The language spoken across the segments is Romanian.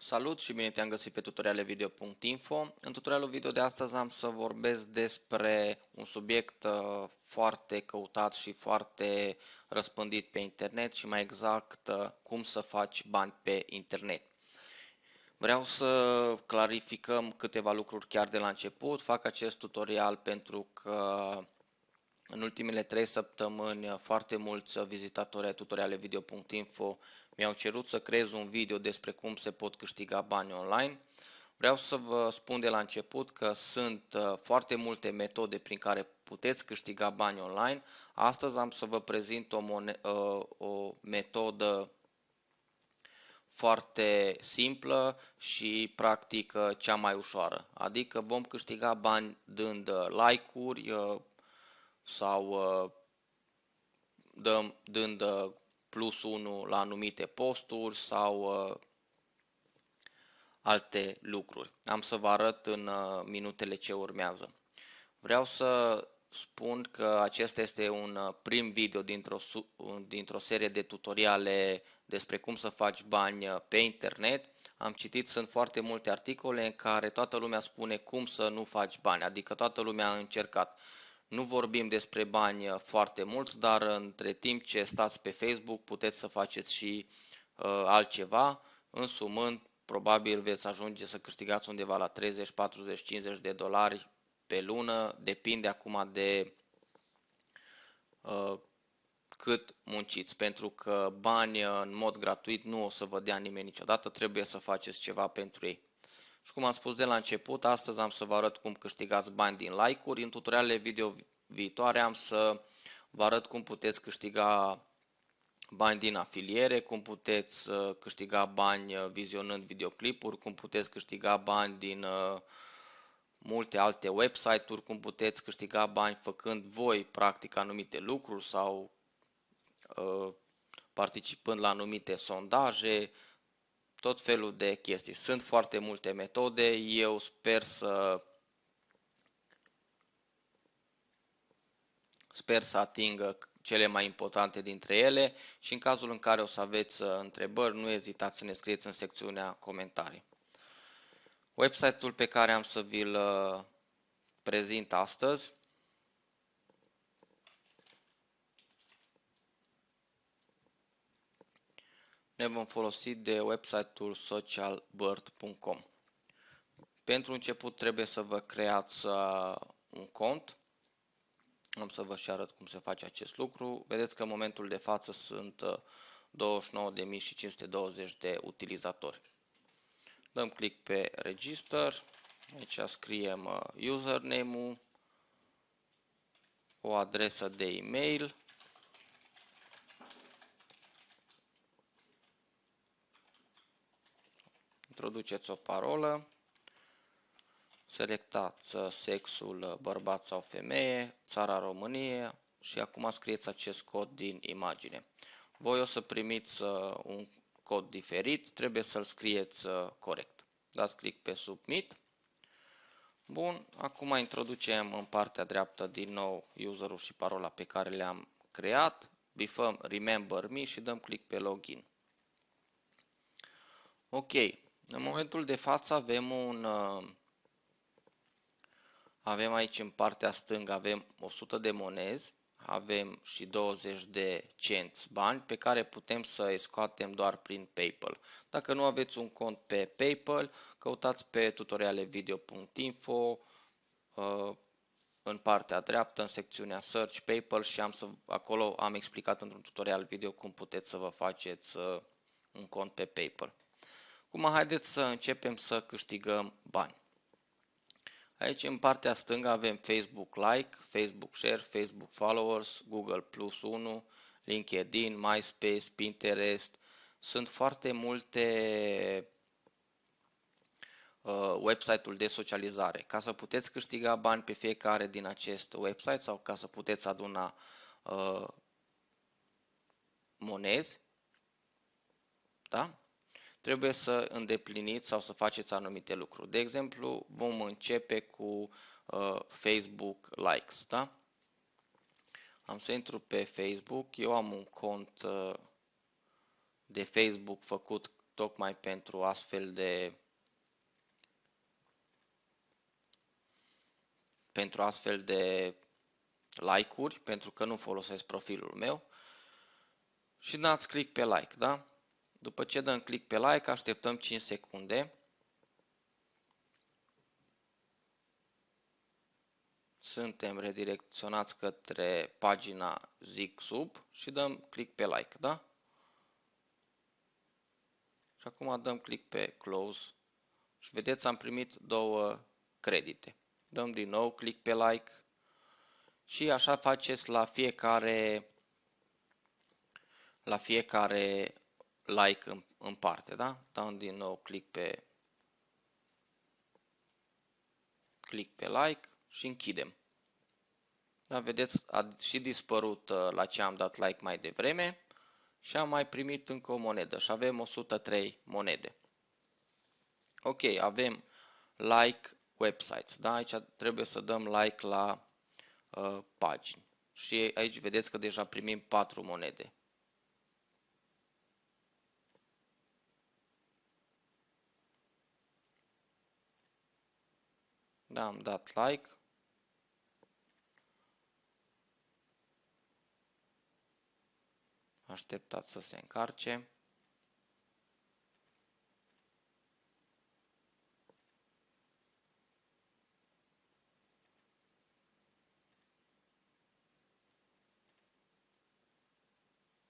Salut și bine te-am găsit pe tutorialevideo.info. În tutorialul video de astăzi am să vorbesc despre un subiect foarte căutat și foarte răspândit pe internet și mai exact cum să faci bani pe internet. Vreau să clarificăm câteva lucruri chiar de la început. Fac acest tutorial pentru că în ultimele 3 săptămâni foarte mulți vizitatori ai tutorialevideo.info mi-au cerut să creez un video despre cum se pot câștiga bani online. Vreau să vă spun de la început că sunt foarte multe metode prin care puteți câștiga bani online. Astăzi am să vă prezint o metodă foarte simplă și practic cea mai ușoară. Adică vom câștiga bani dând like-uri sau dând +1 la anumite posturi sau alte lucruri. Am să vă arăt în minutele ce urmează. Vreau să spun că acesta este un prim video dintr-o serie de tutoriale despre cum să faci bani pe internet. Am citit, sunt foarte multe articole în care toată lumea spune cum să nu faci bani, adică toată lumea a încercat. Nu vorbim despre bani foarte mulți, dar între timp ce stați pe Facebook puteți să faceți și altceva, însumând probabil veți ajunge să câștigați undeva la 30, 40, 50 de dolari pe lună, depinde acum de cât munciți, pentru că bani în mod gratuit nu o să vă dea nimeni niciodată, trebuie să faceți ceva pentru ei. Și cum am spus de la început, astăzi am să vă arăt cum câștigați bani din like-uri. În tutorialele video viitoare am să vă arăt cum puteți câștiga bani din afiliere, cum puteți câștiga bani vizionând videoclipuri, cum puteți câștiga bani din multe alte website-uri, cum puteți câștiga bani făcând voi practic anumite lucruri sau participând la anumite sondaje, tot felul de chestii. Sunt foarte multe metode, eu sper să atingă cele mai importante dintre ele și în cazul în care o să aveți întrebări, nu ezitați să ne scrieți în secțiunea comentarii. Website-ul pe care am să vi-l prezint astăzi ne vom folosi de website-ul socialbird.com. Pentru început trebuie să vă creați un cont. Am să vă și arăt cum se face acest lucru. Vedeți că în momentul de față sunt 29.520 de utilizatori. Dăm click pe Register. Aici scriem username-ul, o adresă de e-mail, introduceți o parolă, selectați sexul bărbat sau femeie, țara România și acum scrieți acest cod din imagine. Voi o să primiți un cod diferit, trebuie să-l scrieți corect. Dați click pe Submit. Bun, acum introducem în partea dreaptă din nou userul și parola pe care le-am creat, bifăm Remember Me și dăm click pe Login. Ok, în momentul de față avem aici în partea stângă, avem 100 de monezi, avem și 20 de cenți bani pe care putem să îi scoatem doar prin PayPal. Dacă nu aveți un cont pe PayPal, căutați pe tutorialevideo.info în partea dreaptă, în secțiunea Search PayPal și acolo am explicat într-un tutorial video cum puteți să vă faceți un cont pe PayPal. Acum haideți să începem să câștigăm bani. Aici în partea stângă avem Facebook Like, Facebook Share, Facebook Followers, Google +1, LinkedIn, MySpace, Pinterest. Sunt foarte multe website-uri de socializare. Ca să puteți câștiga bani pe fiecare din acest website sau ca să puteți aduna monezi, da? Trebuie să îndepliniți sau să faceți anumite lucruri. De exemplu, vom începe cu Facebook Likes. Da? Am să intru pe Facebook. Eu am un cont de Facebook făcut tocmai pentru astfel de like-uri, pentru că nu folosesc profilul meu. Și dați click pe like, da? După ce dăm click pe like, așteptăm 5 secunde. Suntem redirecționați către pagina ZigSub și dăm click pe like, da? Și acum dăm click pe close și vedeți, am primit 2 credite. Dăm din nou click pe like și așa faceți la fiecare like în parte, da? Dăm din nou click pe like și închidem. Da, vedeți, a și dispărut la ce am dat like mai devreme și am mai primit încă o monedă și avem 103 monede. Ok, avem like websites, da? Aici trebuie să dăm like la pagini și aici vedeți că deja primim 4 monede. Da, am dat like. Așteptați să se încarce.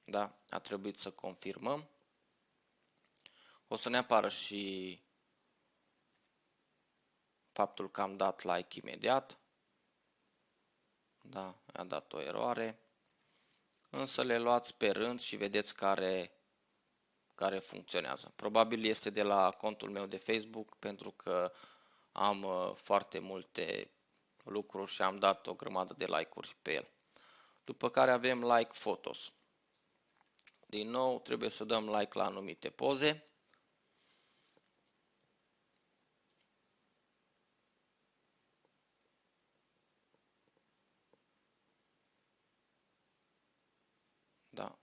Da, a trebuit să confirmăm. O să ne apară și faptul că am dat like imediat. Da, a dat o eroare. Însă le luați pe rând și vedeți care funcționează. Probabil este de la contul meu de Facebook, pentru că am foarte multe lucruri și am dat o grămadă de like-uri pe el. După care avem like photos. Din nou trebuie să dăm like la anumite poze. Da.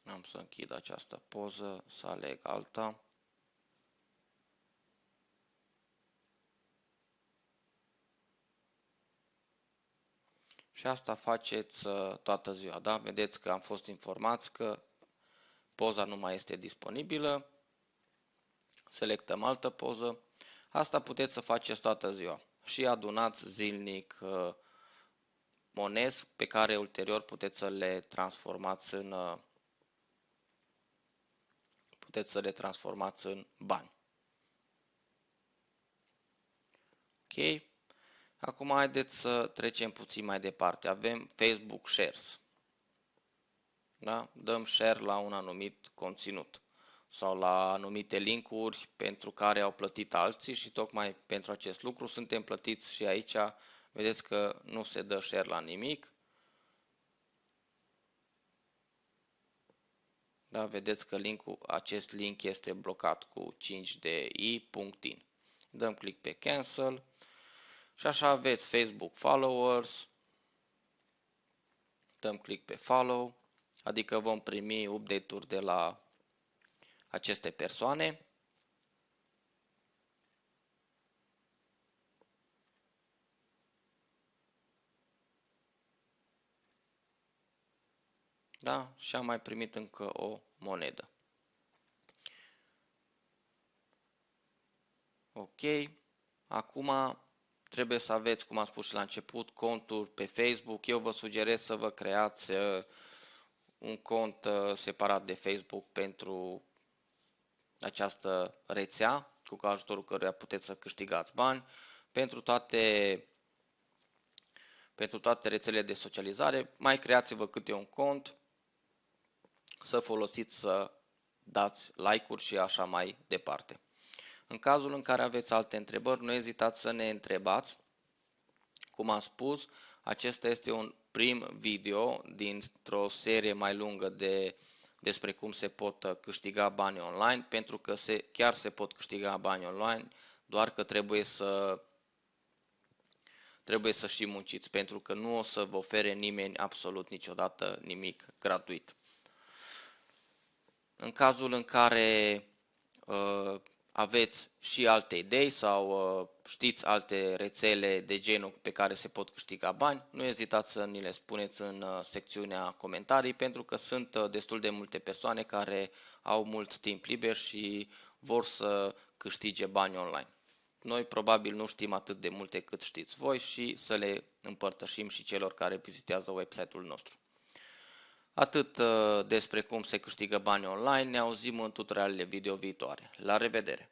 Am să închid această poză, să aleg alta. Și asta faceți toată ziua, da? Vedeți că am fost informați că poza nu mai este disponibilă. Selectăm altă poză. Asta puteți să faceți toată ziua. Și adunați zilnic monezi pe care ulterior puteți să le transformați în bani. Ok. Acum haideți să trecem puțin mai departe. Avem Facebook Shares. Da? Dăm share la un anumit conținut sau la anumite linkuri pentru care au plătit alții și tocmai pentru acest lucru suntem plătiți și aici. Vedeți că nu se dă share la nimic. Da? Vedeți că acest link este blocat cu 5DI.in. Dăm click pe Cancel. Și așa aveți Facebook Followers. Dăm click pe Follow, adică vom primi update-uri de la aceste persoane. Da? Și am mai primit încă o monedă. Ok. Acum trebuie să aveți, cum am spus și la început, conturi pe Facebook. Eu vă sugerez să vă creați un cont separat de Facebook pentru această rețea, cu ajutorul căruia puteți să câștigați bani. Pentru toate rețelele de socializare, mai creați-vă câte un cont, să folosiți să dați like-uri și așa mai departe. În cazul în care aveți alte întrebări, nu ezitați să ne întrebați. Cum am spus, acesta este un prim video dintr-o serie mai lungă despre cum se pot câștiga bani online, pentru că chiar se pot câștiga bani online, doar că trebuie trebuie să și munciți, pentru că nu o să vă ofere nimeni absolut niciodată nimic gratuit. În cazul în care aveți și alte idei sau știți alte rețele de genul pe care se pot câștiga bani, nu ezitați să ni le spuneți în secțiunea comentarii, pentru că sunt destul de multe persoane care au mult timp liber și vor să câștige bani online. Noi probabil nu știm atât de multe cât știți voi și să le împărtășim și celor care vizitează website-ul nostru. Atât despre cum se câștigă bani online, ne auzim în tutorialele video viitoare. La revedere!